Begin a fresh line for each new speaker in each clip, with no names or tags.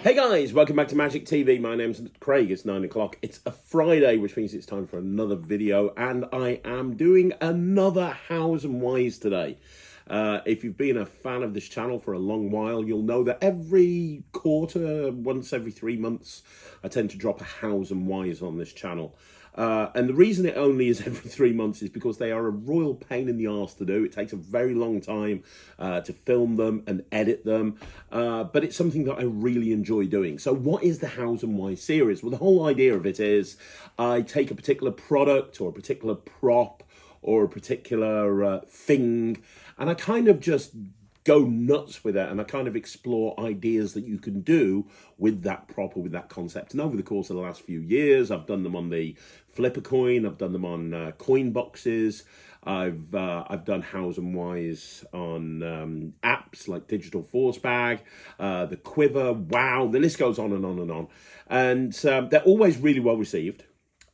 Hey guys, welcome back to Magic TV. My name's Craig, it's 9 o'clock. It's a Friday, which means it's time for another video, and I am doing another Hows and Whys today. If you've been a fan of this channel for a long while, you'll know that every quarter, once every 3 months, I tend to drop a Hows and Whys on this channel. And the reason it only is every 3 months is because they are a royal pain in the arse to do. It takes a very long time to film them and edit them, but it's something that I really enjoy doing. So what is the Hows and Whys series? Well, the whole idea of it is I take a particular product or a particular prop or a particular thing, and I kind of just go nuts with it, and I kind of explore ideas that you can do with that prop or with that concept. And over the course of the last few years, I've done them on the Flipper coin, I've done them on coin boxes, I've done Hows and Whys on apps like Digital Force Bag, the Quiver, wow, the list goes on and on and on. And they're always really well received.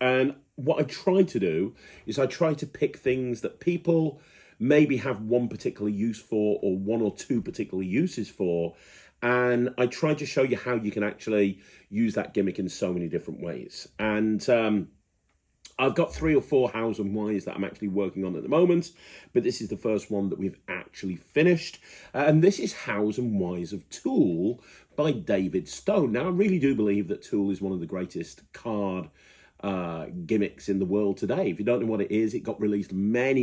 And what I try to do is I try to pick things that people maybe have one particular use for, or one or two particular uses for, and I try to show you how you can actually use that gimmick in so many different ways. And I've got 3 or 4 Hows and Whys that I'm actually working on at the moment, but this is the first one that we've actually finished, and this is Hows and Whys of Tool by David Stone. Now, I really do believe that Tool is one of the greatest card gimmicks in the world today. If you don't know what it is, it got released many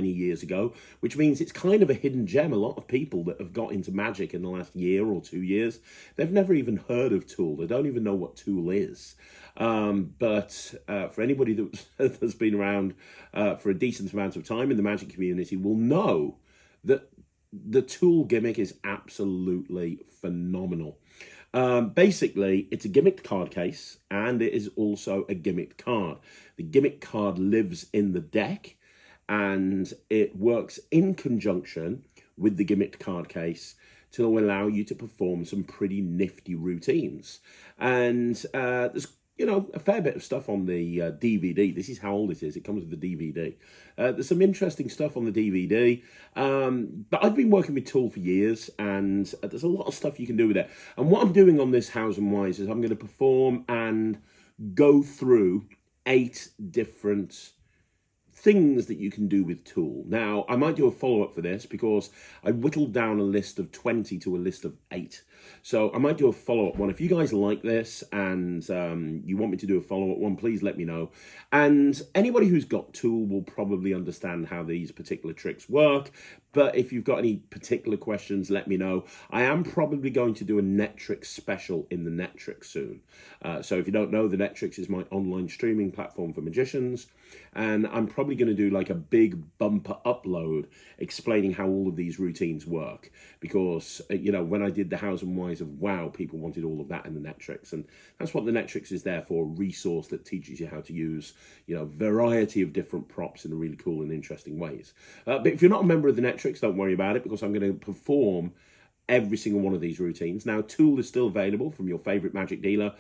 years ago, which means it's kind of a hidden gem. A lot of people that have got into Magic in the last year or 2 years, they've never even heard of Tool. They don't even know what Tool is. But for anybody that's been around for a decent amount of time in the Magic community will know that the Tool gimmick is absolutely phenomenal. Basically, it's a gimmicked card case, and it is also a gimmicked card. The gimmick card lives in the deck, and it works in conjunction with the gimmicked card case to allow you to perform some pretty nifty routines. And there's a fair bit of stuff on the DVD. This is how old it is. It comes with the DVD. There's some interesting stuff on the DVD. But I've been working with Tool for years, and there's a lot of stuff you can do with it. And what I'm doing on this Hows and Whys is I'm going to perform and go through 8 different things that you can do with Tool. Now, I might do a follow-up for this because I whittled down a list of 20 to a list of 8. So I might do a follow-up one. If you guys like this and you want me to do a follow-up one, please let me know. And anybody who's got Tool will probably understand how these particular tricks work. But if you've got any particular questions, let me know. I am probably going to do a NETRIX special in the NETRIX soon. So if you don't know, the NETRIX is my online streaming platform for magicians. And I'm probably going to do like a big bumper upload explaining how all of these routines work. Because, when I did the Hows and Whys of WoW, people wanted all of that in the NETRIX. And that's what the NETRIX is there for, a resource that teaches you how to use, a variety of different props in really cool and interesting ways. But if you're not a member of the NETRIX, don't worry about it, because I'm going to perform every single one of these routines. Now, Tool is still available from your favorite Magic dealer.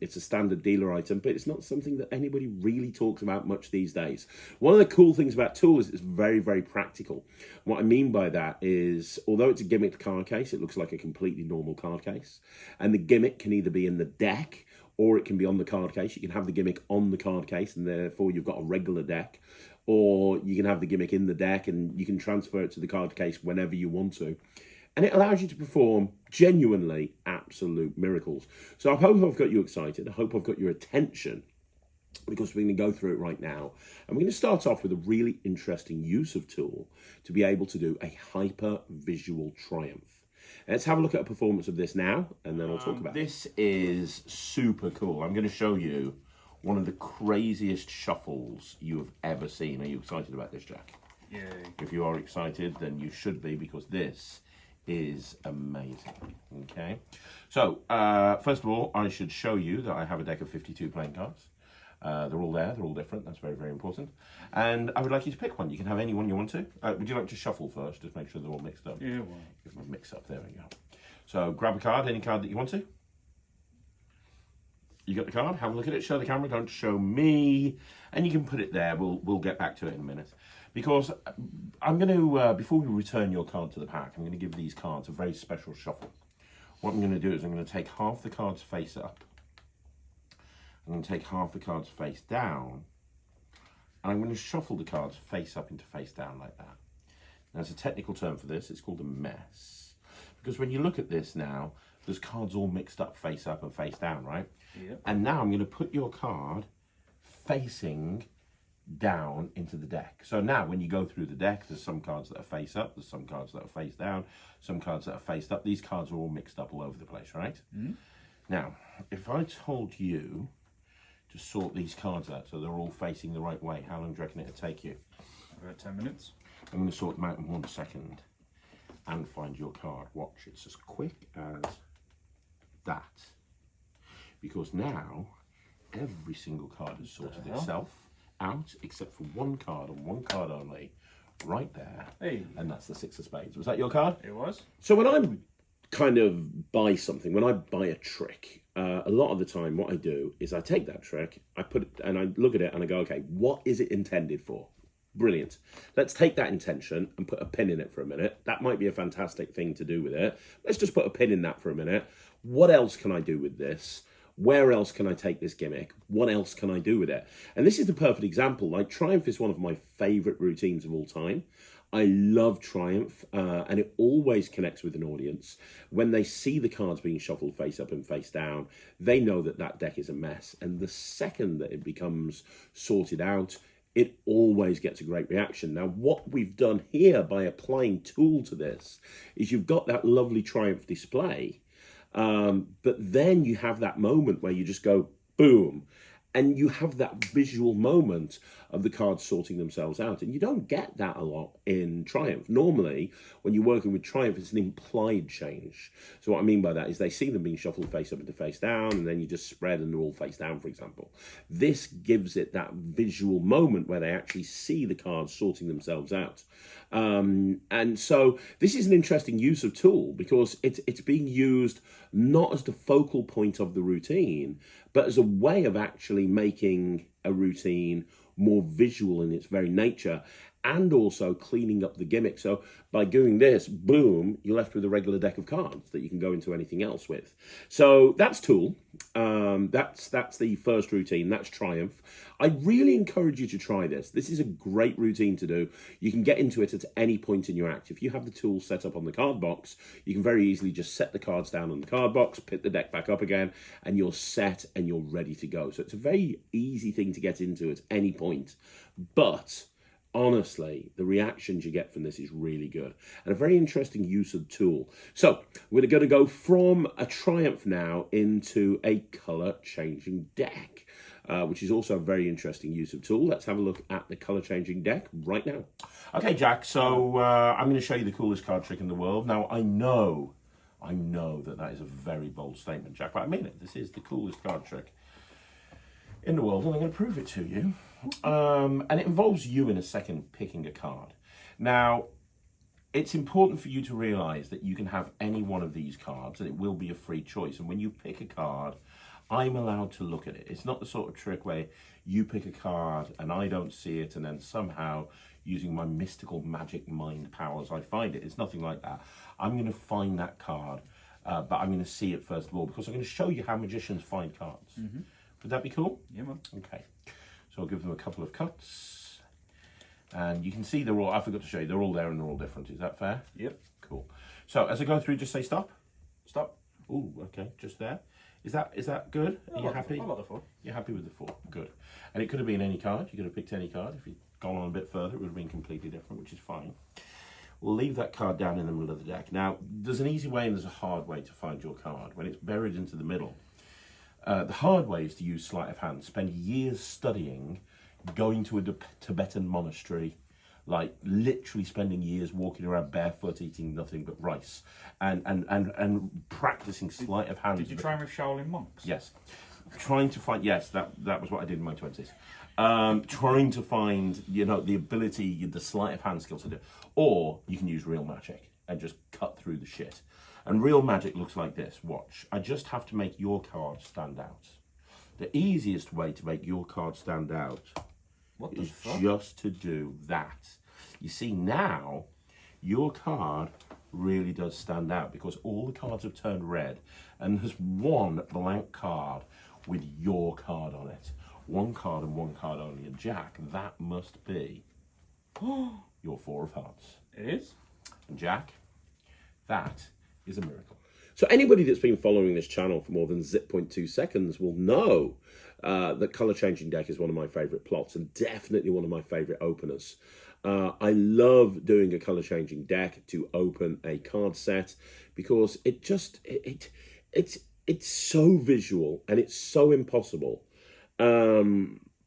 It's a standard dealer item, but it's not something that anybody really talks about much these days. One of the cool things about Tool is it's very practical. What I mean by that is, although it's a gimmicked card case, it looks like a completely normal card case. And the gimmick can either be in the deck or it can be on the card case. You can have the gimmick on the card case, and therefore you've got a regular deck. Or you can have the gimmick in the deck, and you can transfer it to the card case whenever you want to. And it allows you to perform genuinely absolute miracles. So I hope I've got you excited. I hope I've got your attention, because we're going to go through it right now. And we're going to start off with a really interesting use of Tool to be able to do a hyper visual triumph. Let's have a look at a performance of this now, and then I'll talk about it. This is super cool. I'm going to show you one of the craziest shuffles you have ever seen. Are you excited about this, Jack?
Yay.
If you are excited, then you should be, because this is amazing. Okay, so first of all, I should show you that I have a deck of 52 playing cards. They're all there, they're all different. That's very important. And I would like you to pick one. You can have any one you want to. Would you like to shuffle first, just make sure they're all mixed up?
Yeah, well.
Give them a mix up, there we go. So grab a card, any card that you want to. You got the card, have a look at it, show the camera, don't show me, and you can put it there. We'll get back to it in a minute. Because I'm going to, before we return your card to the pack, I'm going to give these cards a very special shuffle. what I'm going to do is I'm going to take half the cards face up. I'm going to take half the cards face down. And I'm going to shuffle the cards face up into face down like that. Now, there's a technical term for this. It's called a mess. Because when you look at this now, there's cards all mixed up face up and face down, right?
Yep.
And now I'm going to put your card facing down into the deck. So now when you go through the deck, there's some cards that are face up, there's some cards that are face down, some cards that are faced up. These cards are all mixed up all over the place, right? Mm-hmm. Now, if I told you to sort these cards out so they're all facing the right way, how long do you reckon it'd take you?
About 10 minutes.
I'm going to sort them out in 1 second and find your card. Watch, it's as quick as that. Because now, every single card has sorted itself out, except for one card and one card only, right there.
Hey.
And that's the 6 of spades. Was that your card?
It was.
So when I kind of buy something, when I buy a trick, a lot of the time what I do is I take that trick, I put it, and I look at it and I go, okay, what is it intended for? Brilliant. Let's take that intention and put a pin in it for a minute. That might be a fantastic thing to do with it. Let's just put a pin in that for a minute. What else can I do with this? Where else can I take this gimmick? What else can I do with it? And this is the perfect example. Like, Triumph is one of my favorite routines of all time. I love Triumph, and it always connects with an audience. When they see the cards being shuffled face up and face down, they know that that deck is a mess. And the second that it becomes sorted out, it always gets a great reaction. Now, what we've done here by applying Tool to this is you've got that lovely Triumph display, but then you have that moment where you just go, boom, and you have that visual moment of the cards sorting themselves out. And you don't get that a lot in Triumph. Normally, when you're working with Triumph, it's an implied change. So what I mean by that is they see them being shuffled face up into face down, and then you just spread and they're all face down, for example. This gives it that visual moment where they actually see the cards sorting themselves out. And so this is an interesting use of Tool, because it's being used not as the focal point of the routine, but as a way of actually making a routine more visual in its very nature, and also cleaning up the gimmick. So by doing this, boom, you're left with a regular deck of cards that you can go into anything else with. So that's Tool. That's the first routine. That's Triumph. I really encourage you to try this. This is a great routine to do. You can get into it at any point in your act. If you have the tool set up on the card box, you can very easily just set the cards down on the card box, pick the deck back up again, and you're set and you're ready to go. So it's a very easy thing to get into at any point. But honestly, the reactions you get from this is really good, and a very interesting use of Tool. So we're going to go from a Triumph now into a color changing deck, which is also a very interesting use of Tool. Let's have a look at the color changing deck right now. Okay, Jack, so I'm going to show you the coolest card trick in the world. Now, I know that is a very bold statement, Jack, but I mean it. This is the coolest card trick in the world, and I'm going to prove it to you. And it involves you in a second picking a card. Now, it's important for you to realize that you can have any one of these cards and it will be a free choice. And when you pick a card, I'm allowed to look at it. It's not the sort of trick where you pick a card and I don't see it, and then somehow using my mystical magic mind powers I find it. It's nothing like that. I'm going to find that card, but I'm going to see it first of all, because I'm going to show you how magicians find cards. Mm-hmm. Would that be cool?
Yeah, man.
Okay. So I'll give them a couple of cuts. And you can see they're all, I forgot to show you, they're all there and they're all different. Is that fair?
Yep.
Cool. So as I go through, just say stop.
Stop.
Ooh, okay, just there. Is that good? Are you happy?
I like the 4.
You're happy with the 4. Good. And it could have been any card. You could have picked any card. If you'd gone on a bit further, it would have been completely different, which is fine. We'll leave that card down in the middle of the deck. Now, there's an easy way and there's a hard way to find your card. When it's buried into the middle, the hard way is to use sleight of hand. Spend years studying, going to a Tibetan monastery, like literally spending years walking around barefoot, eating nothing but rice, and practicing sleight of hand.
Did you try with Shaolin monks?
Yes. Trying to find, yes, that was what I did in my 20s. Trying to find, the ability, the sleight of hand skills to do. Or you can use real magic and just cut through the shit. And real magic looks like this. Watch. I just have to make your card stand out. The easiest way to make your card stand out is just to do that. You see, now your card really does stand out because all the cards have turned red and there's one blank card with your card on it. One card and one card only. And Jack, that must be your 4 of hearts.
It is.
And Jack, that is a miracle. So anybody that's been following this channel for more than 0.2 seconds will know that Colour Changing Deck is one of my favourite plots and definitely one of my favourite openers. I love doing a Colour Changing Deck to open a card set because it just, it's so visual and it's so impossible.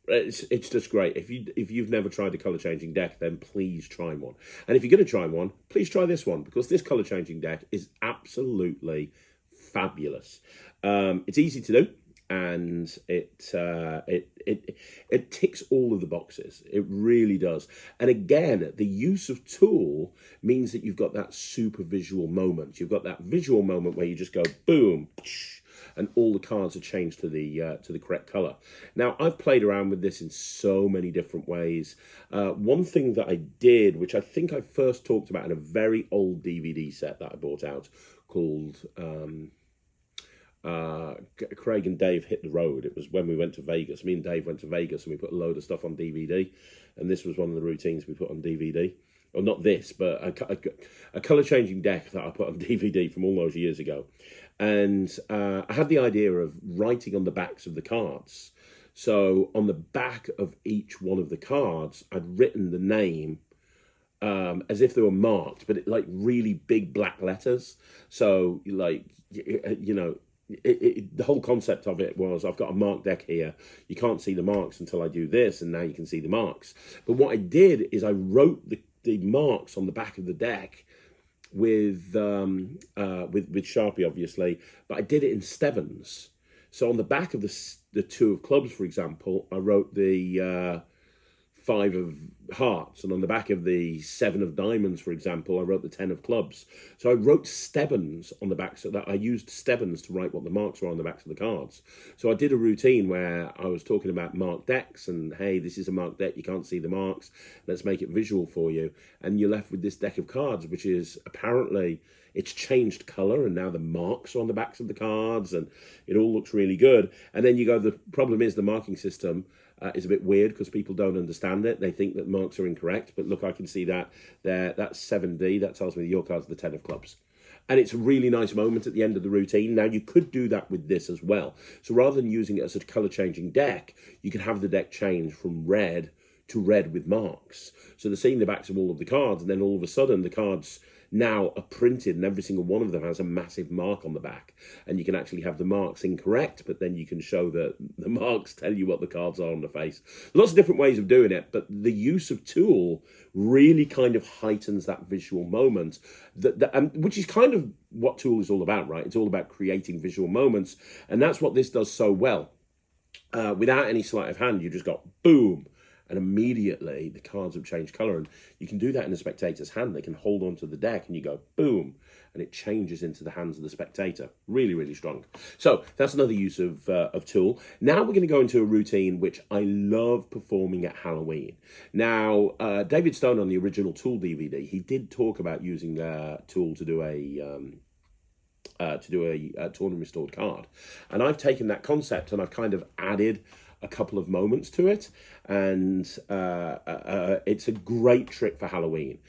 It's just great. If you've never tried a Colour Changing Deck, then please try one. And if you're going to try one, please try this one because this Colour Changing Deck is absolutely fabulous. It's easy to do and it ticks all of the boxes. It really does. And again, the use of tool means that you've got that super visual moment. You've got that visual moment where you just go boom, and all the cards are changed to the correct color. Now, I've played around with this in so many different ways. One thing that I did, which I think I first talked about in a very old DVD set that I bought out called Craig and Dave Hit the Road. It was when we went to Vegas. Me and Dave went to Vegas and we put a load of stuff on DVD. And this was one of the routines we put on DVD. Or not this, but a Colour Changing Deck that I put on DVD from all those years ago. And I had the idea of writing on the backs of the cards. So on the back of each one of the cards, I'd written the name as if they were marked, but like really big black letters. So like, you know, the whole concept of it was I've got a mark deck here. You can't see the marks until I do this, and now you can see the marks. But what I did is I wrote the marks on the back of the deck with Sharpie, obviously, but I did it in Stebbins. So on the back of the 2 of clubs, for example, I wrote the 5 of hearts, and on the back of the 7 of diamonds, for example, I wrote the 10 of clubs. So I wrote Stebbins on the back, so that I used Stebbins to write what the marks were on the backs of the cards. So I did a routine where I was talking about marked decks, and hey, this is a marked deck, you can't see the marks, let's make it visual for you. And you're left with this deck of cards, which is apparently, it's changed colour, and now the marks are on the backs of the cards, and it all looks really good. And then you go, the problem is the marking system is a bit weird because people don't understand it. They think that marks are incorrect, but look, I can see that there. That's 7D. That tells me that your card's the 10 of clubs. And it's a really nice moment at the end of the routine. Now, you could do that with this as well. So rather than using it as a Colour Changing Deck, you can have the deck change from red to red with marks. So they're seeing the backs of all of the cards, and then all of a sudden the cards now are printed and every single one of them has a massive mark on the back, and you can actually have the marks incorrect, but then you can show that the marks tell you what the cards are on the face. Lots of different ways of doing it, but the use of tool really kind of heightens that visual moment, which is kind of what tool is all about, right? It's all about creating visual moments, and that's what this does so well. Without any sleight of hand, you just got boom, and immediately the cards have changed colour, and you can do that in a spectator's hand. They can hold onto the deck and you go boom, and it changes into the hands of the spectator. Really, really strong. So that's another use of tool. Now we're going to go into a routine which I love performing at Halloween. Now, David Stone on the original Tool DVD, he did talk about using tool to do a torn and restored card, and I've taken that concept and I've kind of added a couple of moments to it, and it's a great trick for Halloween.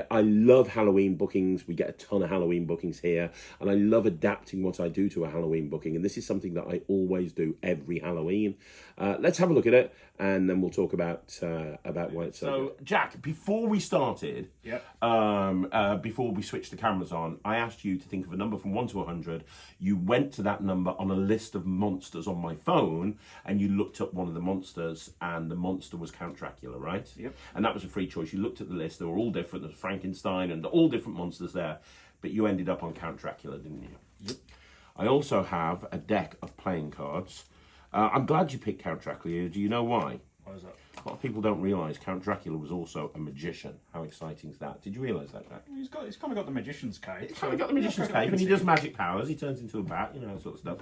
I love Halloween bookings. We get a ton of Halloween bookings here, and I love adapting what I do to a Halloween booking, and this is something that I always do every Halloween. Let's have a look at it, and then we'll talk about why it's so good. Jack, before we started, before we switched the cameras on, I asked you to think of a number from 1 to 100. You went to that number on a list of monsters on my phone, and you looked up one of the monsters, and the monster was Count Dracula, right?
Yep.
And that was a free choice. You looked at the list, they were all different. There was Frankenstein and all different monsters there, but you ended up on Count Dracula, didn't you?
Yep.
I also have a deck of playing cards. I'm glad you picked Count Dracula. Do you know why?
Why is that?
A lot of people don't realise Count Dracula was also a magician. How exciting is that? Did you realise that, Jack?
He's kind of got the magician's cape.
He's kind of got the magician's cape, and he does magic powers. He turns into a bat, you know, that sort of stuff.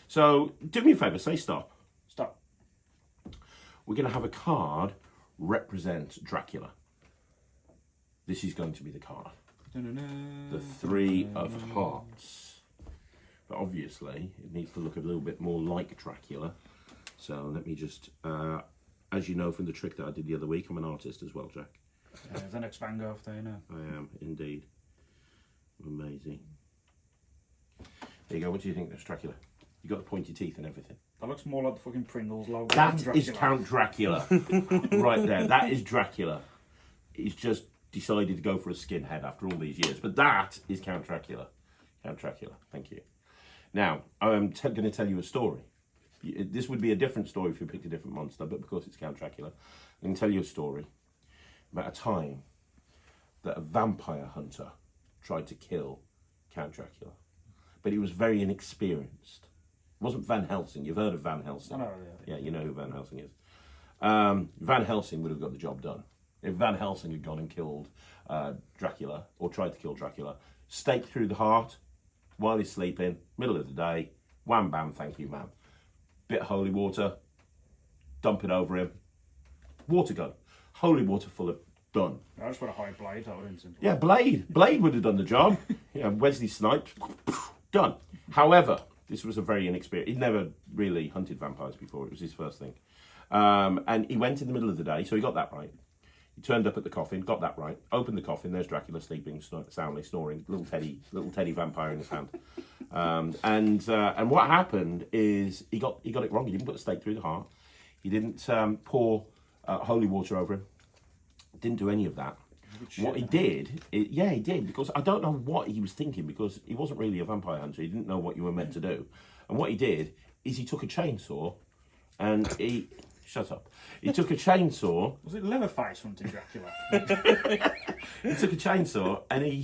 So do me a favour, say stop.
Stop.
We're going to have a card represent Dracula. This is going to be the card. the Three of Hearts. But obviously, it needs to look a little bit more like Dracula. So let me just, as you know from the trick that I did the other week, I'm an artist as well, Jack.
Yeah, the next Van Gogh there, you know.
I am, indeed. Amazing. There you go, what do you think that's Dracula? You got the pointy teeth and everything.
That looks more like the fucking Pringles logo.
That is Count Dracula. Right there, that is Dracula. He's just decided to go for a skinhead after all these years. But that is Count Dracula. Count Dracula, thank you. Now, I'm going to tell you a story. This would be a different story if you picked a different monster, but because it's Count Dracula, I'm going to tell you a story about a time that a vampire hunter tried to kill Count Dracula. But he was very inexperienced. It wasn't Van Helsing. You've heard of Van Helsing.
I know, yeah.
Yeah, you know who Van Helsing is. Van Helsing would have got the job done. If Van Helsing had gone and killed Dracula, or tried to kill Dracula, stake through the heart while he's sleeping, middle of the day, wham bam, thank you ma'am. Bit of holy water, dump it over him, water gun, holy water full of, done.
I just want a high blade, I would instantly.
Yeah, Blade would have done the job. Yeah, Wesley Snipes, done. However, this was a very inexperienced, he'd never really hunted vampires before, it was his first thing. And he went in the middle of the day, so he got that right. He turned up at the coffin, got that right, opened the coffin, there's Dracula sleeping, soundly snoring, little teddy vampire in his hand. And what happened is he got it wrong. He didn't put the stake through the heart. He didn't pour holy water over him. Didn't do any of that. What he did, he did, because I don't know what he was thinking, because he wasn't really a vampire hunter. He didn't know what you were meant to do. And what he did is he took a chainsaw and he... Shut up. He took a chainsaw.
Was it Leatherface hunting Dracula?
He took a chainsaw and he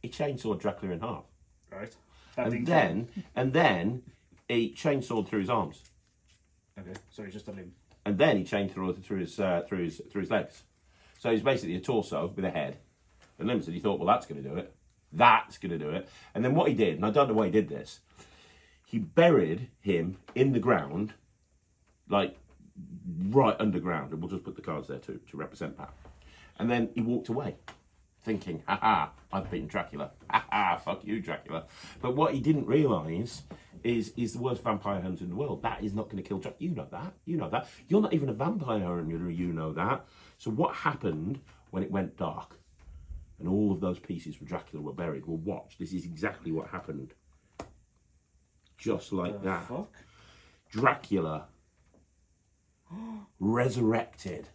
chainsawed Dracula in half.
Right.
And then he chainsawed through his arms.
Okay, so he's just a limb.
And then he chainsawed through his legs. So he's basically a torso with a head and limbs. And he thought, well, that's going to do it. That's going to do it. And then what he did, and I don't know why he did this, he buried him in the ground, like right underground, and we'll just put the cards there to represent that. And then he walked away, thinking, ha, I've beaten Dracula. Ha, fuck you, Dracula. But what he didn't realise is the worst vampire hunter in the world. That is not going to kill Dracula. You know that. You know that. You're not even a vampire hunter. You know that. So what happened when it went dark and all of those pieces of Dracula were buried? Well, watch. This is exactly what happened. Just like that.
Fuck?
Dracula resurrected,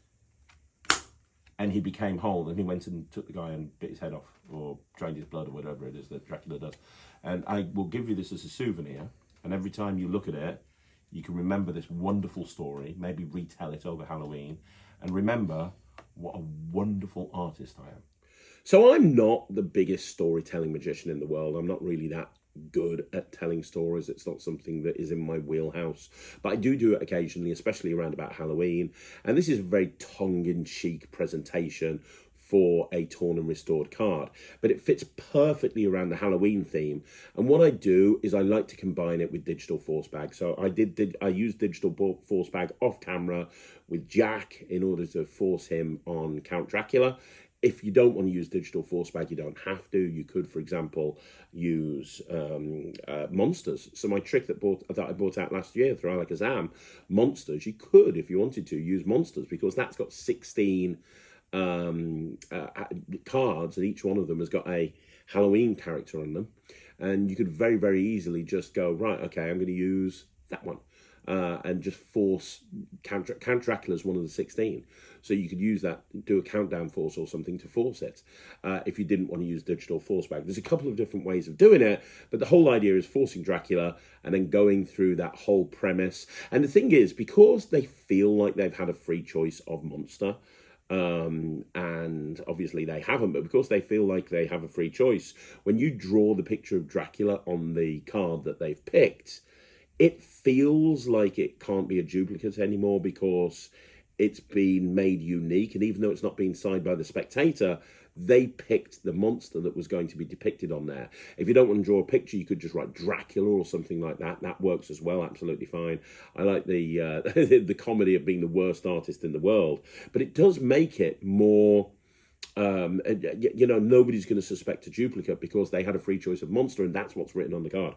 and he became whole, and he went and took the guy and bit his head off, or drained his blood, or whatever it is that Dracula does. And I will give you this as a souvenir, and every time you look at it, you can remember this wonderful story, maybe retell it over Halloween, and remember what a wonderful artist I am. So I'm not the biggest storytelling magician in the world. I'm not really that good at telling stories. It's not something that is in my wheelhouse, but I do it occasionally, especially around about Halloween. And this is a very tongue-in-cheek presentation for a torn and restored card, but it fits perfectly around the Halloween theme. And what I do is I like to combine it with digital force bag. So I used digital force bag off camera with Jack in order to force him on Count Dracula. If you don't want to use digital force bag, you don't have to. You could, for example, use monsters. So my trick that I bought out last year through Alakazam, monsters, you could, if you wanted to, use monsters, because that's got 16 cards, and each one of them has got a Halloween character on them. And you could very, very easily just go, right, okay, I'm going to use that one. And just force Count Dracula's one of the 16. So you could use that, do a countdown force or something to force it, if you didn't want to use digital force bag. There's a couple of different ways of doing it, but the whole idea is forcing Dracula and then going through that whole premise. And the thing is, because they feel like they've had a free choice of monster, and obviously they haven't, but because they feel like they have a free choice, when you draw the picture of Dracula on the card that they've picked, it feels like it can't be a duplicate anymore, because it's been made unique. And even though it's not being signed by the spectator, they picked the monster that was going to be depicted on there. If you don't want to draw a picture, you could just write Dracula or something like that. That works as well, absolutely fine. I like the the comedy of being the worst artist in the world, but it does make it more You know, nobody's going to suspect a duplicate because they had a free choice of monster, and that's what's written on the card.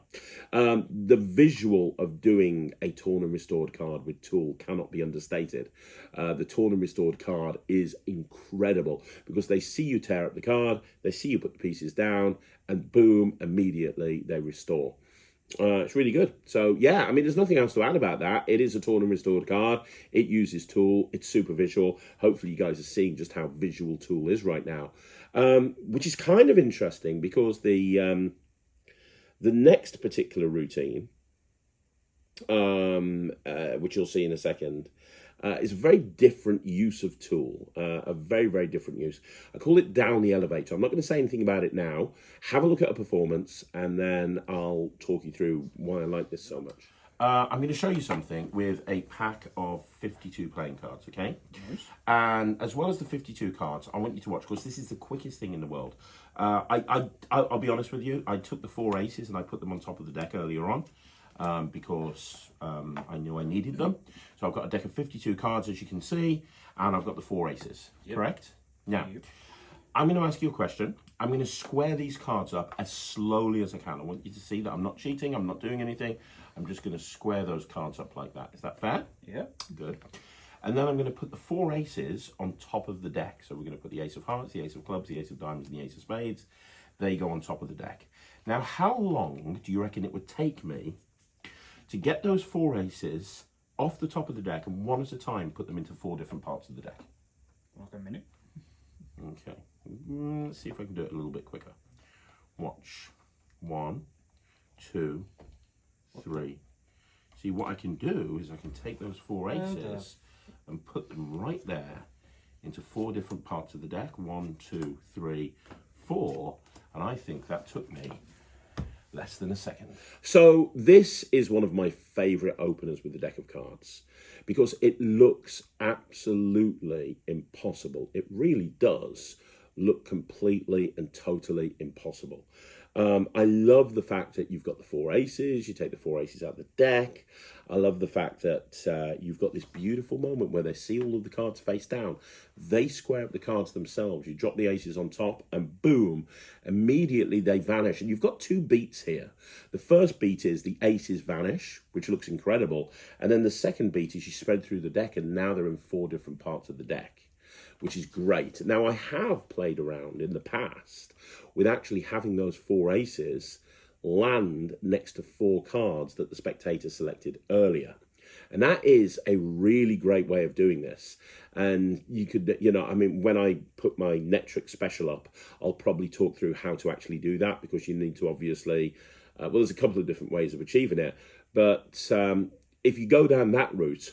The visual of doing a torn and restored card with Tool cannot be understated. The torn and restored card is incredible because they see you tear up the card, they see you put the pieces down, and boom, immediately they restore. It's really good. So, yeah, I mean, there's nothing else to add about that. It is a torn and restored card. It uses Tool. It's super visual. Hopefully you guys are seeing just how visual Tool is right now, which is kind of interesting because the next particular routine, which you'll see in a second, is a very different use of Tool, a very, very different use. I call it down the elevator. I'm not going to say anything about it now. Have a look at a performance, and then I'll talk you through why I like this so much. I'm going to show you something with a pack of 52 playing cards, okay? Nice. And as well as the 52 cards, I want you to watch, because this is the quickest thing in the world. I'll be honest with you, I took the 4 aces and I put them on top of the deck earlier on. Because I knew I needed them. So I've got a deck of 52 cards, as you can see, and I've got the 4 aces, correct? Now, I'm going to ask you a question. I'm going to square these cards up as slowly as I can. I want you to see that I'm not cheating, I'm not doing anything. I'm just going to square those cards up like that. Is that fair? Yeah. Good. And then I'm going to put the 4 aces on top of the deck. So we're going to put the ace of hearts, the ace of clubs, the ace of diamonds, and the ace of spades. They go on top of the deck. Now, how long do you reckon it would take me to get those 4 aces off the top of the deck and one at a time put them into 4 different parts of the deck?
Like a minute.
Okay. Let's see if I can do it a little bit quicker. Watch. 1, 2, 3. See, what I can do is I can take those 4 aces and put them right there into 4 different parts of the deck. 1, 2, 3, 4. And I think that took me less than a second. So this is one of my favourite openers with the deck of cards because it looks absolutely impossible. It really does look completely and totally impossible. I love the fact that you've got the 4 aces, you take the 4 aces out of the deck. I love the fact that you've got this beautiful moment where they see all of the cards face down. They square up the cards themselves. You drop the aces on top and boom, immediately they vanish. And you've got 2 beats here. The first beat is the aces vanish, which looks incredible. And then the second beat is you spread through the deck and now they're in 4 different parts of the deck, which is great. Now, I have played around in the past with actually having those 4 aces land next to 4 cards that the spectator selected earlier. And that is a really great way of doing this. And you could, you know, I mean, when I put my NETRIX special up, I'll probably talk through how to actually do that because you need to obviously, well, there's a couple of different ways of achieving it. But if you go down that route,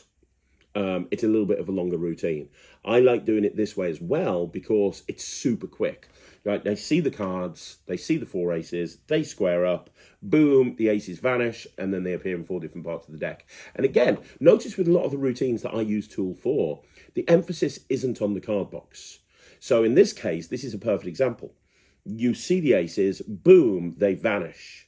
it's a little bit of a longer routine. I like doing it this way as well because it's super quick. Right? They see the cards, they see the 4 aces, they square up, boom, the aces vanish, and then they appear in 4 different parts of the deck. And again, notice with a lot of the routines that I use Tool for, the emphasis isn't on the card box. So in this case, this is a perfect example. You see the aces, boom, they vanish.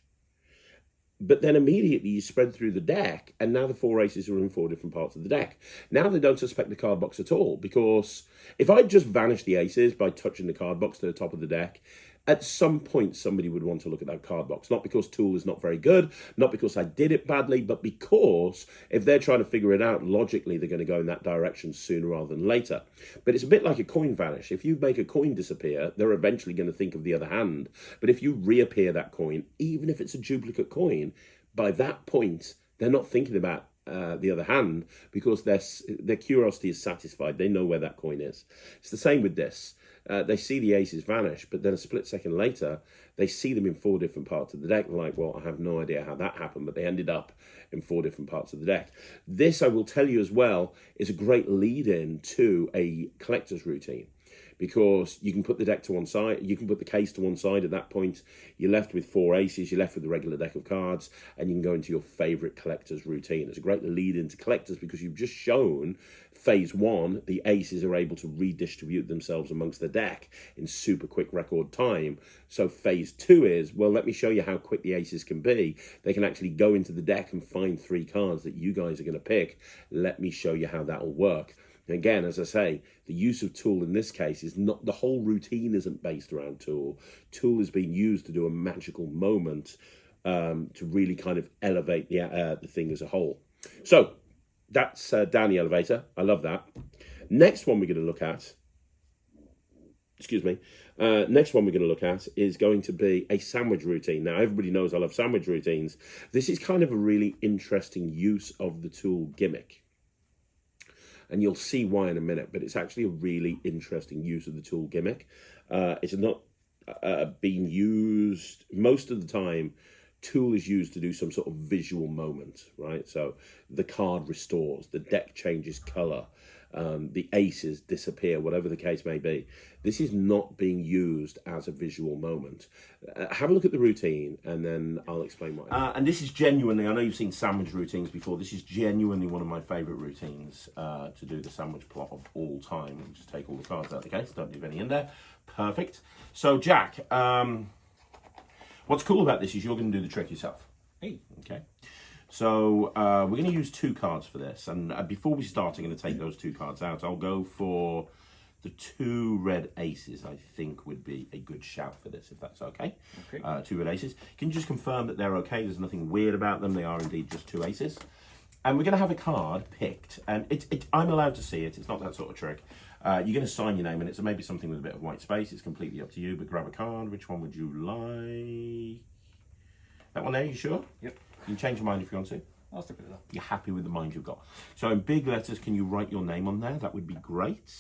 But then immediately you spread through the deck, and now the 4 aces are in 4 different parts of the deck. Now they don't suspect the card box at all, because if I just vanish the aces by touching the card box to the top of the deck, at some point somebody would want to look at that card box. Not because Tool is not very good, not because I did it badly, but because if they're trying to figure it out, logically they're going to go in that direction sooner rather than later. But it's a bit like a coin vanish. If you make a coin disappear, they're eventually going to think of the other hand. But if you reappear that coin, even if it's a duplicate coin, by that point, they're not thinking about the other hand because their curiosity is satisfied. They know where that coin is. It's the same with this. They see the aces vanish, but then a split second later, they see them in 4 different parts of the deck. They're like, well, I have no idea how that happened, but they ended up in 4 different parts of the deck. This, I will tell you as well, is a great lead-in to a collector's routine, because you can put the deck to one side, you can put the case to one side at that point, you're left with 4 aces, you're left with the regular deck of cards, and you can go into your favourite collector's routine. It's a great lead into collectors because you've just shown phase 1, the aces are able to redistribute themselves amongst the deck in super quick record time. So phase 2 is, well, let me show you how quick the aces can be. They can actually go into the deck and find 3 cards that you guys are going to pick. Let me show you how that'll work. Again, as I say, the use of tool in this case is not, the whole routine isn't based around tool. Tool is being used to do a magical moment, to really kind of elevate the thing as a whole. So that's down the elevator. I love that. Next one we're going to look at, next one we're going to look at is going to be a sandwich routine. Now, everybody knows I love sandwich routines. This is kind of a really interesting use of the tool Gimmick. And you'll see why in a minute, but it's actually a really interesting use of the tool Gimmick. It's not being used most of the time. Tool is used to do some sort of visual moment, right? So the card restores, the deck changes color, the aces disappear, whatever the case may be. This is not being used as a visual moment. Have a look at the routine and then I'll explain why. And this is genuinely, I know you've seen sandwich routines before, this is genuinely one of my favorite routines to do the sandwich plot of all time. We'll just take all the cards out of the case, don't leave any in there. Perfect. So Jack, what's cool about this is you're going to do the trick yourself.
Hey.
Okay. So we're going to use 2 cards for this. And before we start, I'm going to take those 2 cards out. I'll go for the 2 red aces, I think would be a good shout for this, if that's okay.
Okay.
2 red aces. Can you just confirm that they're okay? There's nothing weird about them. They are indeed just 2 aces. And we're going to have a card picked. And I'm allowed to see it. It's not that sort of trick. You're going to sign your name in it, so maybe something with a bit of white space. It's completely up to you, but grab a card. Which one would you like? That one there, you sure?
Yep.
You can change your mind if you want to.
I'll stick with that.
You're happy with the mind you've got. So in big letters, can you write your name on there? That would be great.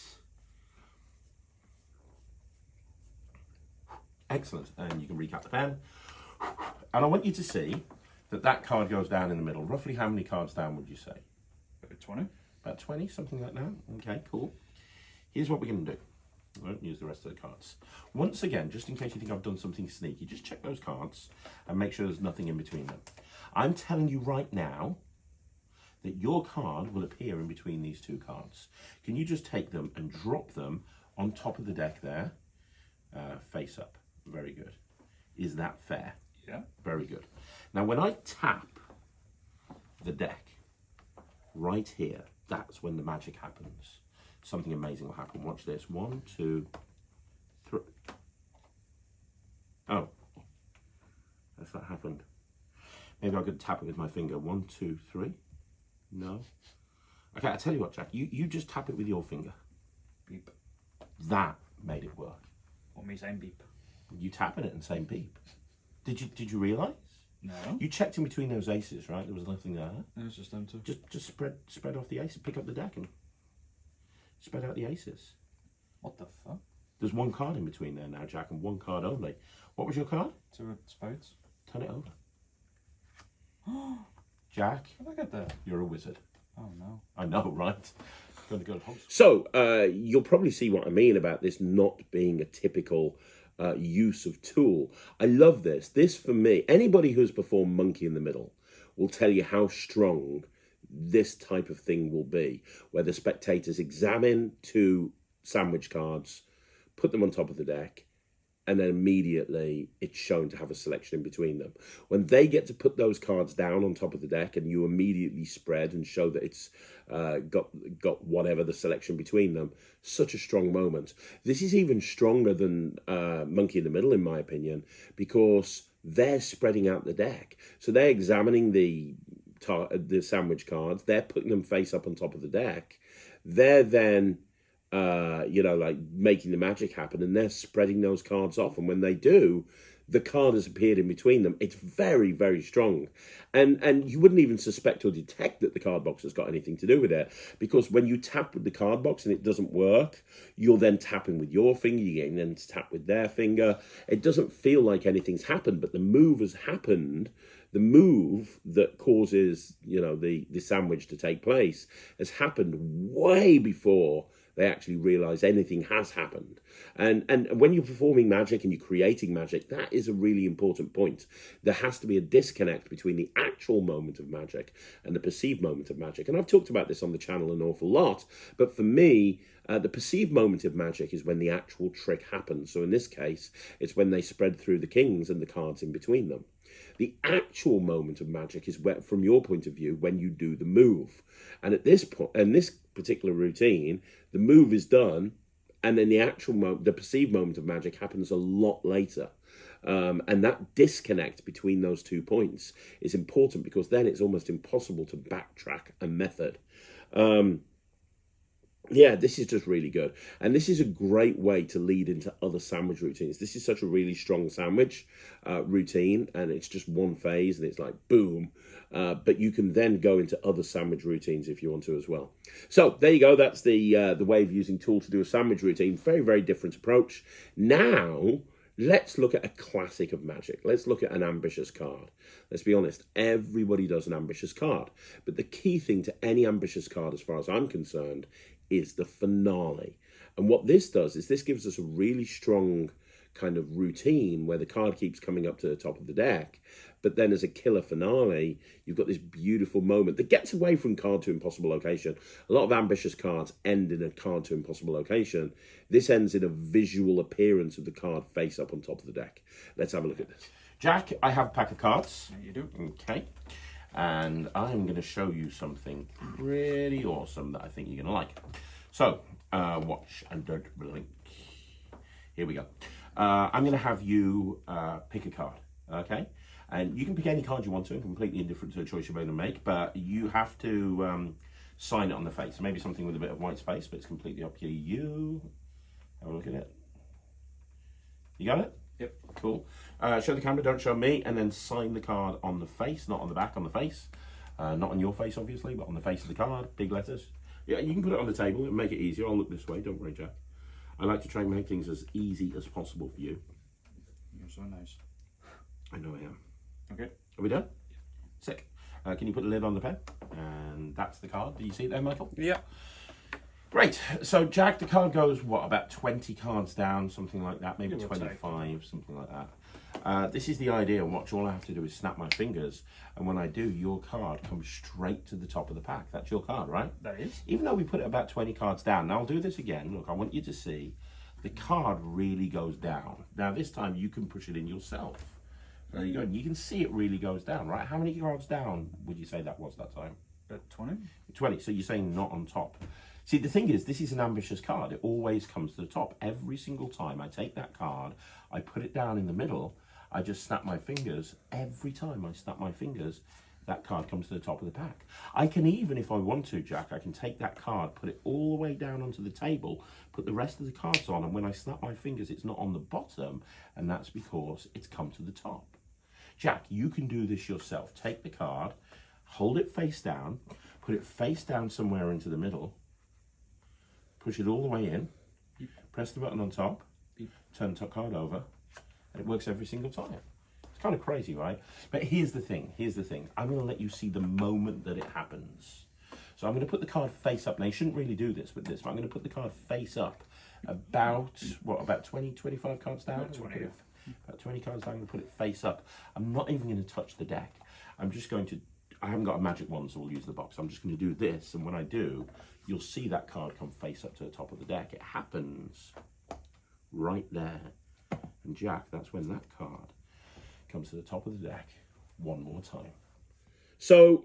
Excellent. And you can recap the pen. And I want you to see that that card goes down in the middle. Roughly how many cards down would you say?
About 20.
About 20, something like that. Okay, cool. Here's what we're going to do. I won't use the rest of the cards. Once again, just in case you think I've done something sneaky, just check those cards and make sure there's nothing in between them. I'm telling you right now that your card will appear in between these 2 cards. Can you just take them and drop them on top of the deck there, face up? Very good. Is that fair?
Yeah.
Very good. Now, when I tap the deck right here, that's when the magic happens. Something amazing will happen. Watch this. 1, 2, 3. Oh, has that happened? Maybe I could tap it with my finger. 1, 2, 3. No. Okay, I tell you what, Jack. You just tap it with your finger.
Beep.
That made it work.
What me saying beep?
You tapping it and saying beep. Did you realise?
No.
You checked in between those aces, right? There was nothing there.
It was just them 2.
Just spread off the aces. Pick up the deck and spread out the aces.
What the fuck?
There's 1 card in between there now, Jack, and 1 card only. What was your card?
2 spades.
Turn it over. Jack,
How'd I get there?
you're a wizard.
Oh no.
I know, right? So, you'll probably see what I mean about this not being a typical use of tool. I love this. This, for me, anybody who's performed Monkey in the Middle will tell you how strong this type of thing will be, where the spectators examine 2 sandwich cards, put them on top of the deck, and then immediately it's shown to have a selection in between them. When they get to put those cards down on top of the deck and you immediately spread and show that it's got whatever the selection between them, such a strong moment. This is even stronger than Monkey in the Middle, in my opinion, because they're spreading out the deck. So they're examining the sandwich cards, they're putting them face up on top of the deck. They're then like making the magic happen, and they're spreading those cards off, and when they do, the card has appeared in between them. It's very, very strong, and you wouldn't even suspect or detect that the card box has got anything to do with it, because when you tap with the card box and it doesn't work, you're then tapping with your finger, you're getting them to tap with their finger. It doesn't feel like anything's happened, but the move has happened. The move that causes the sandwich to take place has happened way before they actually realize anything has happened. And when you're performing magic and you're creating magic, that is a really important point. There has to be a disconnect between the actual moment of magic and the perceived moment of magic. And I've talked about this on the channel an awful lot, but for me, the perceived moment of magic is when the actual trick happens. So in this case, it's when they spread through the kings and the cards in between them. The actual moment of magic is where, from your point of view, when you do the move. And at this point, in this particular routine, the move is done, and then the actual the perceived moment of magic happens a lot later. And that disconnect between those 2 points is important, because then it's almost impossible to backtrack a method. Yeah, this is just really good. And this is a great way to lead into other sandwich routines. This is such a really strong sandwich routine, and it's just one phase, and it's like boom. But you can then go into other sandwich routines if you want to as well. So there you go. That's the way of using Tool to do a sandwich routine. Very, very different approach. Now, let's look at a classic of Magic. Let's look at an ambitious card. Let's be honest, everybody does an ambitious card. But the key thing to any ambitious card, as far as I'm concerned, is the finale. And what this does is this gives us a really strong kind of routine where the card keeps coming up to the top of the deck. But then as a killer finale, you've got this beautiful moment that gets away from card to impossible location. A lot of ambitious cards end in a card to impossible location. This ends in a visual appearance of the card face up on top of the deck. Let's have a look at this. Jack, I have a pack of cards.
Yeah, you do.
Okay. And I'm going to show you something pretty awesome that I think you're going to like. So, watch and don't blink. Here we go. I'm going to have you pick a card, okay? And you can pick any card you want to, completely indifferent to the choice you're going to make, but you have to sign it on the face. Maybe something with a bit of white space, but it's completely up to you. Have a look at it. You got it?
Yep.
Cool. Show the camera, don't show me, and then sign the card on the face, not on the back, on the face. Not on your face, obviously, but on the face of the card, big letters. Yeah, you can put it on the table and make it easier. I'll look this way, don't worry, Jack. I like to try and make things as easy as possible for you.
You're so nice.
I know I am.
Okay.
Are we done? Sick. Can you put the lid on the pen? And that's the card. Do you see it there, Michael?
Yeah.
Great. So, Jack, the card goes, what, about 20 cards down, something like that, maybe 25, something like that. This is the idea. Watch, all I have to do is snap my fingers, and when I do, your card comes straight to the top of the pack. That's your card, right?
That is.
Even though we put it about 20 cards down. Now, I'll do this again. Look, I want you to see the card really goes down. Now, this time, you can push it in yourself. There you go. And you can see it really goes down, right? How many cards down would you say that was that time?
20?
20. So you're saying not on top. See, the thing is, this is an ambitious card. It always comes to the top. Every single time I take that card, I put it down in the middle, I just snap my fingers. Every time I snap my fingers, that card comes to the top of the pack. I can even, if I want to, Jack, I can take that card, put it all the way down onto the table, put the rest of the cards on, and when I snap my fingers, it's not on the bottom, and that's because it's come to the top. Jack, you can do this yourself. Take the card, hold it face down, put it face down somewhere into the middle, push it all the way in, press the button on top, turn the top card over, and it works every single time. It's kind of crazy, right? But here's the thing, I'm going to let you see the moment that it happens. So I'm going to put the card face up. Now, you shouldn't really do this with this, but I'm going to put the card face up about, what, about 20, 25 cards down?
About 20.
About 20 cards down, I'm going to put it face up. I'm not even going to touch the deck. I'm just going to, I haven't got a magic wand, so we'll use the box. I'm just going to do this, and when I do, you'll see that card come face up to the top of the deck. It happens right there. And Jack, that's when that card comes to the top of the deck one more time. So,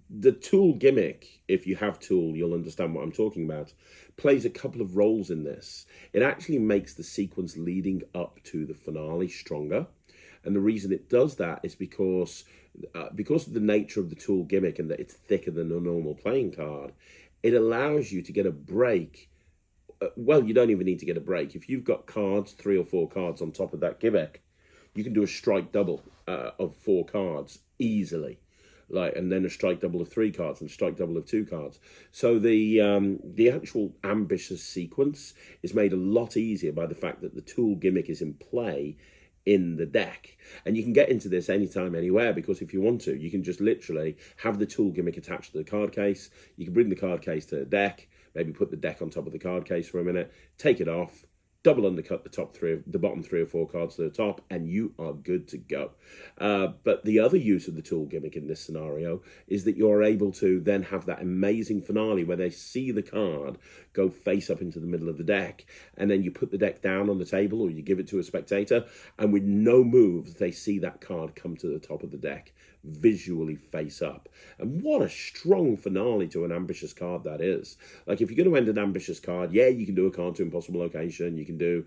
the Tool Gimmick, if you have Tool, you'll understand what I'm talking about, plays a couple of roles in this. It actually makes the sequence leading up to the finale stronger. And the reason it does that is because of the nature of the Tool Gimmick and that it's thicker than a normal playing card, it allows you to get a break. Well, you don't even need to get a break. If you've got cards, 3 or 4 cards on top of that gimmick, you can do a strike double of 4 cards easily. And then a strike double of 3 cards and a strike double of 2 cards. So the actual ambitious sequence is made a lot easier by the fact that the Tool Gimmick is in play in the deck. And you can get into this anytime, anywhere, because if you want to, you can just literally have the Tool Gimmick attached to the card case. You can bring the card case to the deck, maybe put the deck on top of the card case for a minute, take it off, double undercut the bottom 3 or 4 cards to the top, and you are good to go. But the other use of the tool Gimmick in this scenario is that you're able to then have that amazing finale where they see the card go face up into the middle of the deck, and then you put the deck down on the table or you give it to a spectator, and with no moves, they see that card come to the top of the deck, visually face up. And what a strong finale to an ambitious card that is. Like, if you're going to end an ambitious card, yeah, you can do a card to impossible location, you can do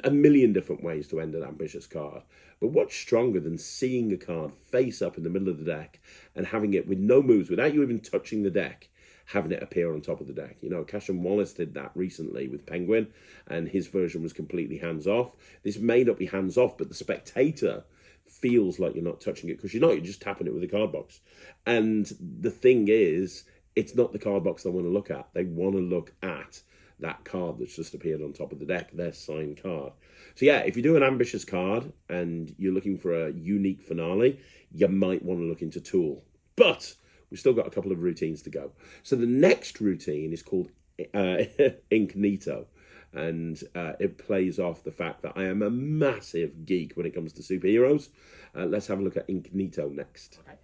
a million different ways to end an ambitious card. But what's stronger than seeing a card face up in the middle of the deck and having it with no moves, without you even touching the deck, having it appear on top of the deck? You know, Cash and Wallace did that recently with Penguin, and his version was completely hands-off. This may not be hands-off, but the spectator feels like you're not touching it, because you're not, you're just tapping it with a card box. And the thing is, it's not the card box they want to look at. They want to look at that card that's just appeared on top of the deck, their signed card. So yeah, if you do an ambitious card and you're looking for a unique finale, you might want to look into Tool. But we've still got a couple of routines to go. So the next routine is called Incito. And it plays off the fact that I am a massive geek when it comes to superheroes. Let's have a look at Incito next. Okay.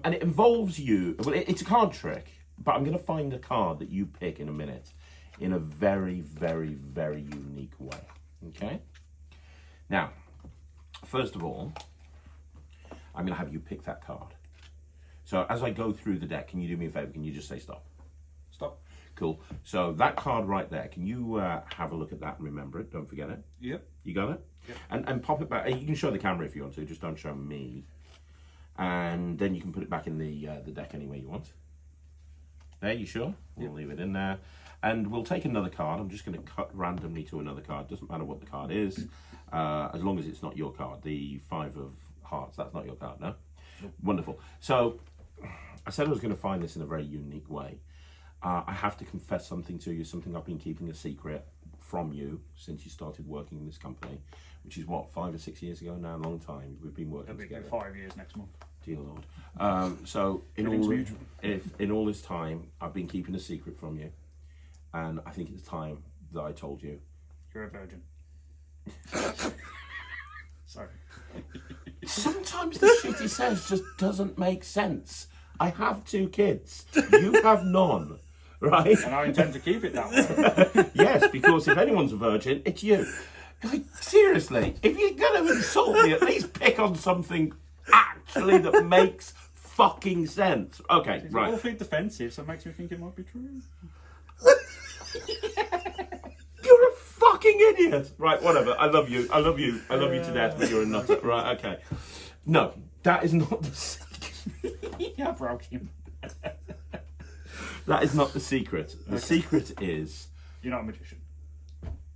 And it involves you. Well, it's a card trick, but I'm going to find a card that you pick in a minute in a very, very, very unique way. Okay? Now, first of all, I'm going to have you pick that card. So as I go through the deck, can you do me a favor? Can you just say stop? Stop. Cool. So that card right there, can you have a look at that and remember it? Don't forget it.
Yep.
You got it?
Yep.
And pop it back. You can show the camera if you want to, just don't show me. And then you can put it back in the deck any way you want. There, you sure? We'll leave it in there. And we'll take another card. I'm just going to cut randomly to another card. Doesn't matter what the card is, as long as it's not your card. The 5 of Hearts, that's not your card, no? Nope. Wonderful. So I said I was going to find this in a very unique way. I have to confess something to you, something I've been keeping a secret from you since you started working in this company, which is what, 5 or 6 years ago now, a long time. We've been working together.
5 years next month.
Dear Lord. So in all this time, I've been keeping a secret from you, and I think it's time that I told you.
You're a virgin. Sorry.
Sometimes the shit he says just doesn't make sense. I have 2 kids. You have none. Right?
And I intend to keep it that way.
Yes, because if anyone's a virgin, it's you. Like, seriously, if you're going to insult me, at least pick on something actually that makes fucking sense. Okay,
It's
right.
awfully defensive, so it makes me think it might be true.
You're a fucking idiot. Right, whatever. I love you. I love you. I love you to death, but you're a nutter. Right, okay. No, that is not the secret.
Yeah, I broke him.
That is not the secret. The secret is...
You're not a magician.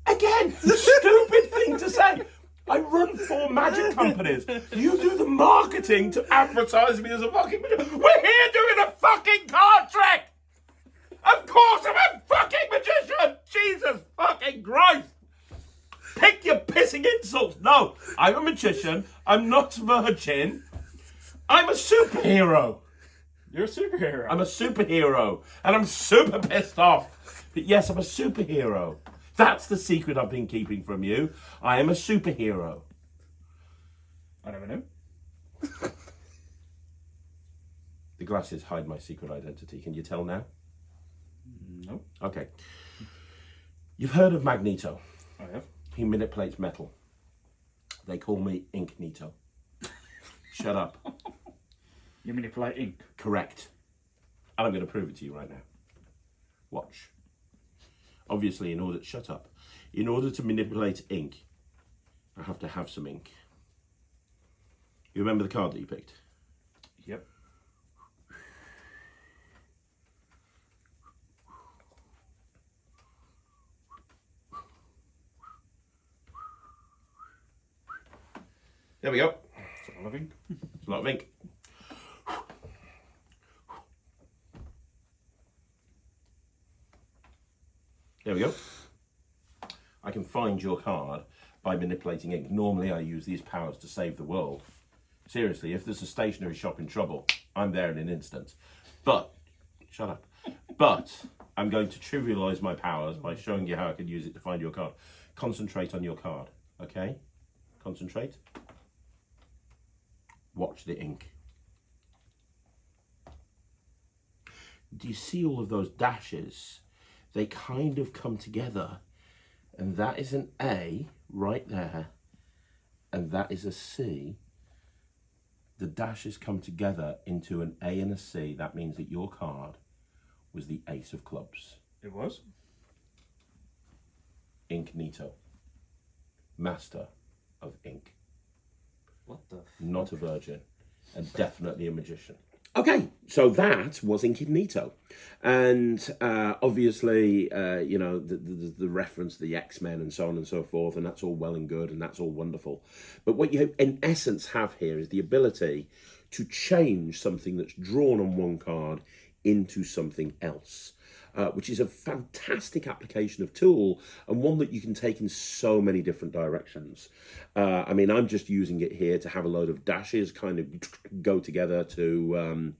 Again, the stupid thing to say. I run 4 magic companies. You do the marketing to advertise me as a fucking magician. We're here doing a fucking card trick. Of course I'm a fucking magician. Jesus fucking Christ. Pick your pissing insults. No, I'm a magician. I'm not a virgin. I'm a superhero.
You're a superhero.
I'm a superhero. And I'm super pissed off. But yes, I'm a superhero. That's the secret I've been keeping from you. I am a superhero.
I never knew.
The glasses hide my secret identity. Can you tell now?
No.
Okay. You've heard of Magneto.
I have.
He manipulates metal. They call me Incito. Shut up.
You manipulate ink.
Correct. And I'm going to prove it to you right now. Watch. Obviously, shut up. In order to manipulate ink, I have to have some ink. You remember the card that you picked?
Yep.
There we go.
It's a lot of ink.
It's a lot of ink. There we go. I can find your card by manipulating ink. Normally I use these powers to save the world. Seriously, if there's a stationery shop in trouble, I'm there in an instant. But, shut up. But I'm going to trivialise my powers by showing you how I can use it to find your card. Concentrate on your card, okay? Concentrate. Watch the ink. Do you see all of those dashes? They kind of come together, and that is an A right there, and that is a C. The dashes come together into an A and a C. That means that your card was the ace of clubs.
It was.
Incito. Master of ink.
What the?
Not a virgin, and definitely a magician. Okay, so that was Incito, and obviously, you know, the reference to the X-Men and so on and so forth, and that's all well and good, and that's all wonderful. But what you, in essence, have here is the ability to change something that's drawn on one card into something else. Which is a fantastic application of tool, and one that you can take in so many different directions. I mean, I'm just using it here to have a load of dashes kind of go together to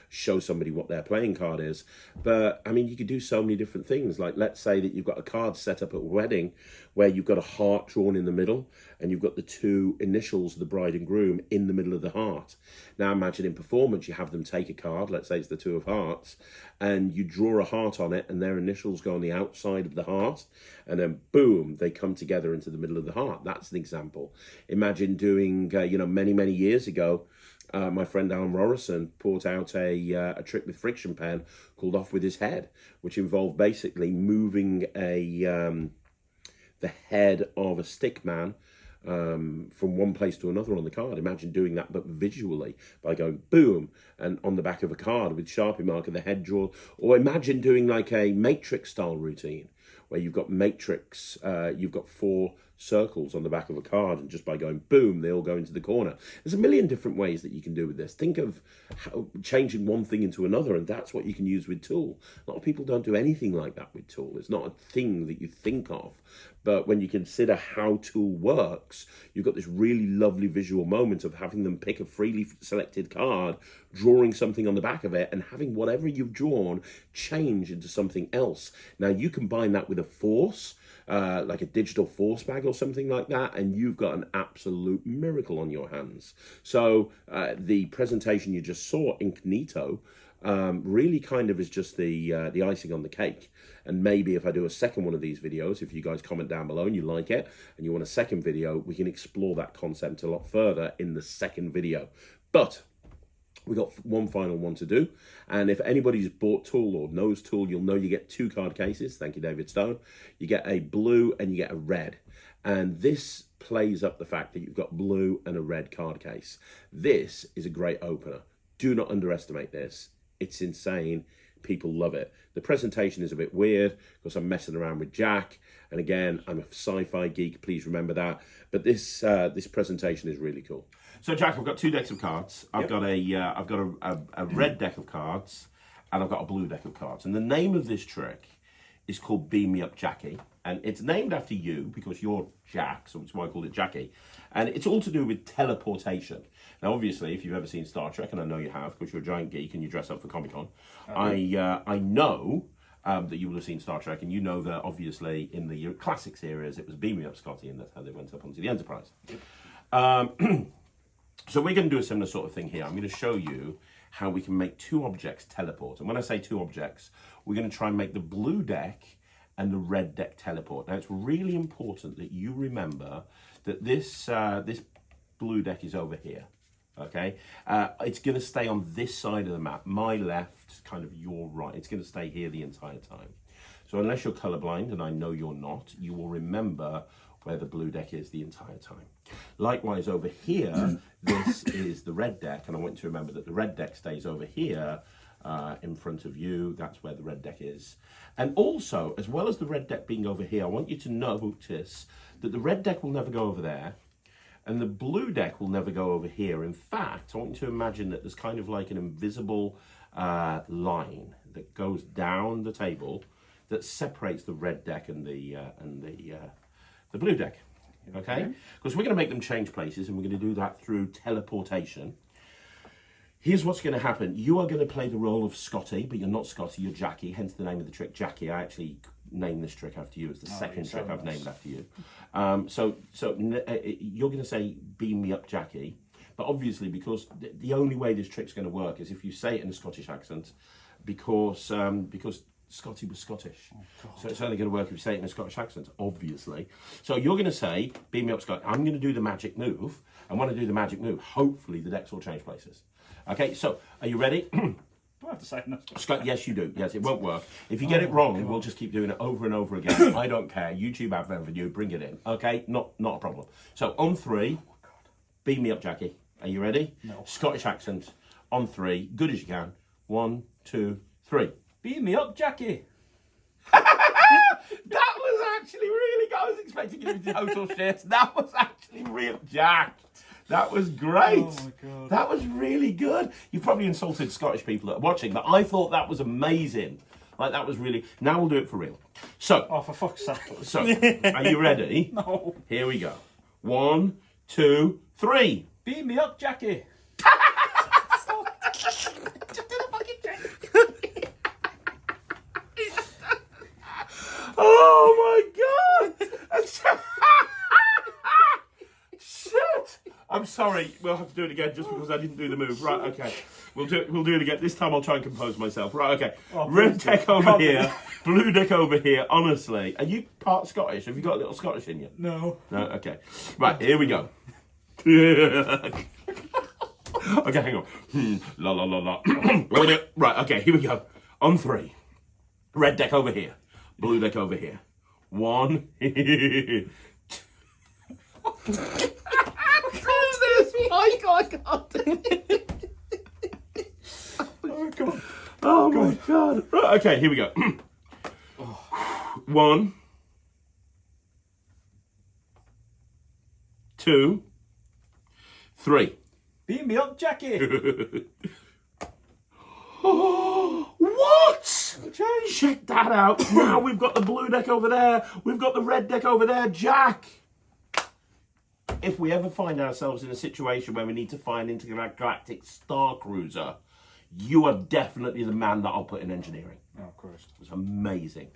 show somebody what their playing card is. But I mean, you could do so many different things. Like, let's say that you've got a card set up at a wedding where you've got a heart drawn in the middle, and you've got the two initials of the bride and groom in the middle of the heart. Now imagine in performance, you have them take a card, let's say it's the two of hearts, and you draw a heart on it, and their initials go on the outside of the heart, and then boom, they come together into the middle of the heart. That's an example. Imagine doing, you know, many years ago, my friend Alan Rorison brought out a trick with friction pen called Off With His Head, which involved basically moving the head of a stick man from one place to another on the card. Imagine doing that, but visually, by going boom, and on the back of a card with Sharpie marker, the head draw. Or imagine doing like a Matrix style routine, where you've got Matrix, you've got 4 circles on the back of a card, and just by going boom, they all go into the corner. There's a million different ways that you can do with this. Think of how changing one thing into another, and that's what you can use with tool. A lot of people don't do anything like that with tool. It's not a thing that you think of, but when you consider how tool works, you've got this really lovely visual moment of having them pick a freely selected card, drawing something on the back of it, and having whatever you've drawn change into something else. Now you combine that with a force, like a digital force bag or something like that, and you've got an absolute miracle on your hands. So the presentation you just saw, Incito, really kind of is just the icing on the cake. And maybe if I do a second one of these videos, if you guys comment down below and you like it and you want a second video, we can explore that concept a lot further in the second video. But we got one final one to do, and if anybody's bought tool or knows tool, you'll know you get 2 card cases. Thank you, David Stone. You get a blue and you get a red, and this plays up the fact that you've got blue and a red card case. This is a great opener. Do not underestimate this. It's insane. People love it. The presentation is a bit weird because I'm messing around with Jack, and again, I'm a sci-fi geek, please remember that. But this this presentation is really cool. So Jack, I've got 2 decks of cards. I've got a red deck of cards, and I've got a blue deck of cards. And the name of this trick is called Beam Me Up Jackie, and it's named after you because you're Jack, so that's why I called it Jackie. And it's all to do with teleportation. Now, obviously, if you've ever seen Star Trek, and I know you have because you're a giant geek and you dress up for Comic-Con, I know that you will have seen Star Trek, and you know that obviously in the classic series it was Beam Me Up Scotty, and that's how they went up onto the Enterprise. So we're going to do a similar sort of thing here. I'm going to show you how we can make 2 objects teleport. And when I say 2 objects, we're going to try and make the blue deck and the red deck teleport. Now, it's really important that you remember that this this blue deck is over here. Okay, it's going to stay on this side of the map, my left, kind of your right. It's going to stay here the entire time. So unless you're colorblind, and I know you're not, you will remember where the blue deck is the entire time. Likewise, over here, this is the red deck, and I want you to remember that the red deck stays over here in front of you. That's where the red deck is. And also, as well as the red deck being over here, I want you to notice that the red deck will never go over there, and the blue deck will never go over here. In fact, I want you to imagine that there's kind of like an invisible line that goes down the table that separates the red deck and the blue deck. Okay? Because we're going to make them change places, and we're going to do that through teleportation. Here's what's going to happen. You are going to play the role of Scotty, but you're not Scotty, you're Jackie, hence the name of the trick, Jackie. I actually name this trick after you. It's the second
you're
trick
so
I've
nice.
named after you. You're going to say, beam me up, Jackie. But obviously, because the only way this trick's going to work is if you say it in a Scottish accent, because Scotty was Scottish. So it's only going to work if you say it in a Scottish accent, obviously. So you're going to say, beam me up, Scott. I'm going to do the magic move. And when I do the magic move, hopefully the decks will change places. Okay, so are you ready?
Do I have to say no?
Scott, yes, you do. Yes, it won't work. If you get it wrong, we'll just keep doing it over and over again. I don't care. YouTube advert for you. Bring it in. Okay, not a problem. So on 3, beam me up, Jackie. Are you ready?
No.
Scottish accent on 3, good as you can. 1, 2, 3.
Beam me up, Jackie.
That was actually really good. I was expecting you to do total shit. That was actually real, Jack. That was great.
Oh my God.
That was really good. You've probably insulted Scottish people that are watching, but I thought that was amazing. Like, that was really... Now we'll do it for real. So,
Oh, for fuck's sake.
so are you ready?
No.
Here we go. 1, 2, 3.
Beam me up, Jackie.
Oh my God! Shit! I'm sorry. We'll have to do it again just because I didn't do the move. Right? Okay. We'll do it again. This time I'll try and compose myself. Right? Okay.
Oh,
Red
please
deck
do.
over
Can't
here. Blue deck over here. Honestly, are you part Scottish? Have you got a little Scottish in you?
No.
No. Okay. Right. Here we go. Okay. Hang on. La la la la. Right. Okay. Here we go. On 3. Red deck over here. Blue deck over here. 1. This Mike, I can't do it.
Oh, come on.
Oh my God. Right, okay, here we go. 1, 2, 3.
Beam me up, Jackie.
What? Check that out. Now we've got the blue deck over there. We've got the red deck over there. Jack. If we ever find ourselves in a situation where we need to find intergalactic star cruiser, you are definitely the man that I'll put in engineering.
Oh, Christ.
It was amazing.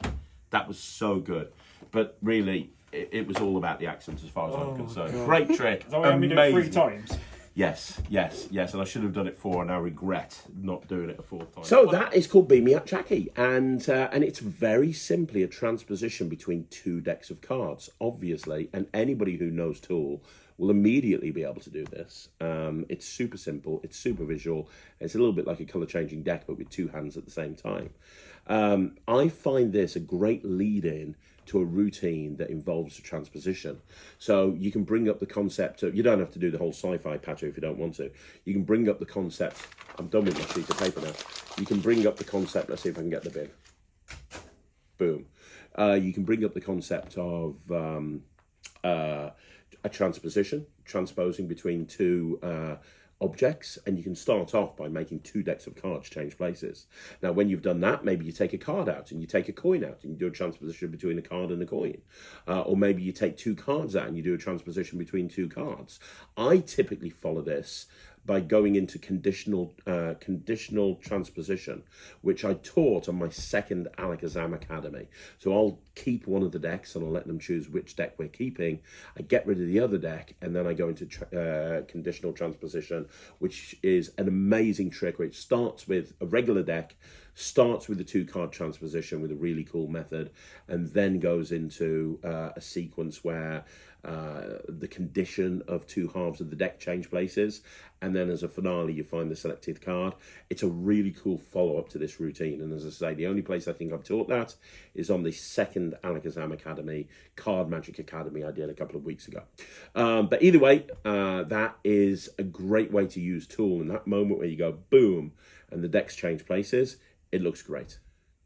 That was so good. But really, it was all about the accent as far as I'm concerned.
God.
Great trick.
Is that why I only do it 3 times?
Yes. And I should have done it 4, and I regret not doing it a 4th time.
So that is called Beam Me Up Jackie, and it's very simply a transposition between 2 decks of cards, obviously, and anybody who knows Tool will immediately be able to do this. It's super simple, it's super visual, it's a little bit like a colour changing deck, but with 2 hands at the same time. I find this a great lead-in to a routine that involves a transposition. So you can bring up the concept of, you don't have to do the whole sci-fi pattern if you don't want to. You can bring up the concept, I'm done with my sheet of paper now. You can bring up the concept, let's see if I can get the bin. Boom. You can bring up the concept of a transposition, transposing between 2 objects, and you can start off by making 2 decks of cards change places. Now, when you've done that, maybe you take a card out and you take a coin out and you do a transposition between a card and a coin. Or maybe you take 2 cards out and you do a transposition between 2 cards. I typically follow this by going into conditional transposition, which I taught on my 2nd Alakazam Academy. So I'll keep one of the decks and I'll let them choose which deck we're keeping. I get rid of the other deck and then I go into conditional transposition, which is an amazing trick which starts with a regular deck, starts with the 2-card transposition with a really cool method, and then goes into a sequence where the condition of 2 halves of the deck change places, and then as a finale you find the selected card. It's a really cool follow-up to this routine, and as I say, the only place I think I've taught that is on the 2nd Alakazam Academy, Card Magic Academy I did a couple of weeks ago. But either way, that is a great way to use Tool in that moment where you go boom and the decks change places. It looks great.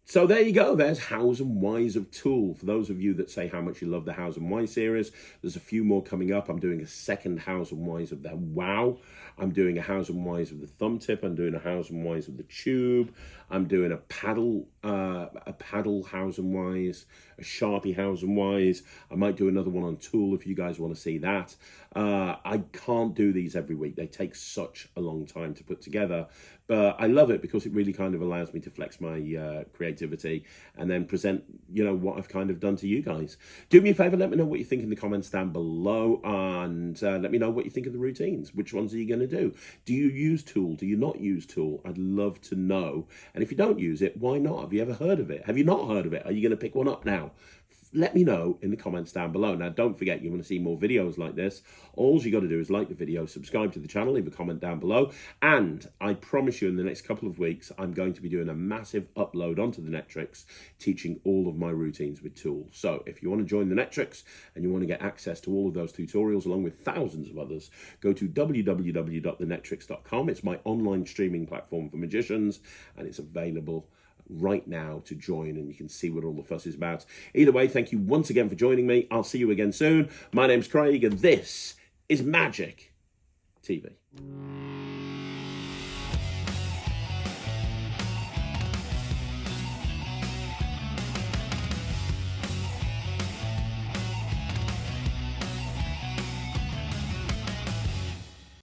So there you go, there's Hows and Whys of Tool. For those of you that say how much you love the Hows and Whys series, there's a few more coming up. I'm doing a 2nd Hows and Whys of the Wow. I'm doing a Hows and Whys of the Thumb Tip. I'm doing a Hows and Whys of the Tube. I'm doing a paddle Hows and Whys, a Sharpie Hows and Whys. I might do another one on Tool if you guys want to see that. I can't do these every week. They take such a long time to put together, but I love it because it really kind of allows me to flex my creativity
creativity, and then present, what I've kind of done to you guys. Do me a favor, let me know what you think in the comments down below, and let me know what you think of the routines. Which ones are you going to do? Do you use Tool? Do you not use Tool? I'd love to know. And if you don't use it, why not? Have you ever heard of it? Have you not heard of it? Are you going to pick one up now? Let me know in the comments down below. Now, don't forget, you want to see more videos like this, all you got to do is like the video, subscribe to the channel, leave a comment down below, and I promise you in the next couple of weeks, I'm going to be doing a massive upload onto the NETRIX, teaching all of my routines with Tool. So if you want to join the NETRIX and you want to get access to all of those tutorials along with thousands of others, go to www.thenetrix.com. It's my online streaming platform for magicians, and it's available right now to join, and you can see what all the fuss is about. Either way, thank you once again for joining me. I'll see you again soon. My name's Craig, and this is Magic TV.